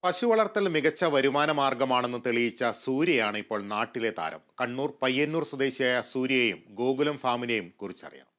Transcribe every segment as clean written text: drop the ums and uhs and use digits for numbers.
പശു വളർത്തൽ മികച്ച വരുമാന മാർഗമാണെന്ന് തെളിയിച്ച സൂര്യയാണ് ഇപ്പോൾ നാട്ടിലെ താരം. കണ്ണൂർ പയ്യന്നൂർ സ്വദേശിയായ സൂര്യയെയും ഗോകുലം ഫാമിനെയും കുറിച്ചറിയാം.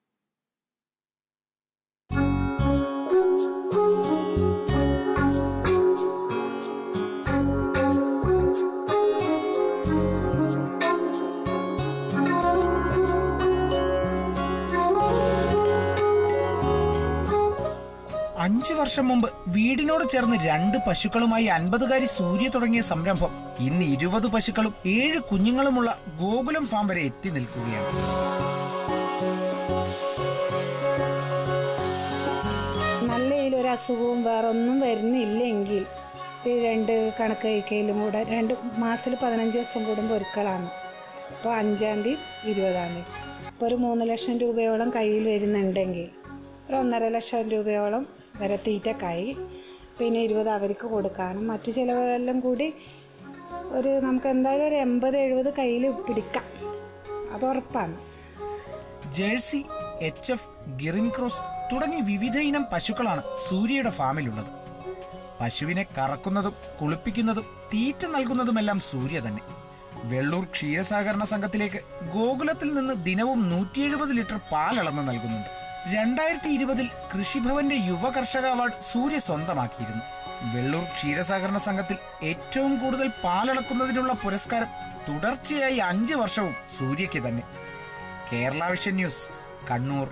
അഞ്ചു വർഷം മുമ്പ് വീടിനോട് ചേർന്ന് 2 പശുക്കളുമായി 50കാരി സൂര്യ തുടങ്ങിയ സംരംഭം ഇന്ന് 20 പശുക്കളും 7 കുഞ്ഞുങ്ങളുമുള്ള ഗോകുലം ഫാം വരെ എത്തി നിൽക്കുകയാണ്. നല്ല ഒരു അസുഖവും വേറൊന്നും വരുന്നില്ലെങ്കിൽ 2 കണക്ക് കഴിക്കലും കൂടെ 2 മാസത്തിൽ 15 ദിവസം കൂടുമ്പോൾ ഒരിക്കലാണ്. അപ്പോൾ 5-ാം തീയതി 20-ാം തീയതി ഇപ്പോൾ ഒരു 3 ലക്ഷം രൂപയോളം കയ്യിൽ വരുന്നുണ്ടെങ്കിൽ ഒരു 1.5 ലക്ഷം രൂപയോളം വരെ തീറ്റക്കായി, പിന്നെ 20 അവർക്ക് കൊടുക്കാനും മറ്റു ചിലവെല്ലാം കൂടി നമുക്ക് എന്തായാലും ഒരു 80-70 കയ്യിൽ പിടിക്കാം, അത് ഉറപ്പാണ്. ജേഴ്സി, HF, ഗിറിൻ ക്രോസ് തുടങ്ങി വിവിധ ഇനം പശുക്കളാണ് സൂര്യയുടെ ഫാമിലുള്ളത്. പശുവിനെ കറക്കുന്നതും കുളിപ്പിക്കുന്നതും തീറ്റ നൽകുന്നതുമെല്ലാം സൂര്യ തന്നെ. വെള്ളൂർ ക്ഷീരസഹകരണ സംഘത്തിലേക്ക് ഗോകുലത്തിൽ നിന്ന് ദിനവും 170 ലിറ്റർ പാൽ അളന്ന് നൽകുന്നുണ്ട്. 2020 കൃഷിഭവന്റെ യുവ കർഷക അവാർഡ് സൂര്യ സ്വന്തമാക്കിയിരുന്നു. വെള്ളൂർ ക്ഷീരസഹകരണ സംഘത്തിൽ ഏറ്റവും കൂടുതൽ പാലളക്കുന്നതിനുള്ള പുരസ്കാരം തുടർച്ചയായി 5 വർഷവും സൂര്യയ്ക്ക് തന്നെ. Kerala vision news, Kannur.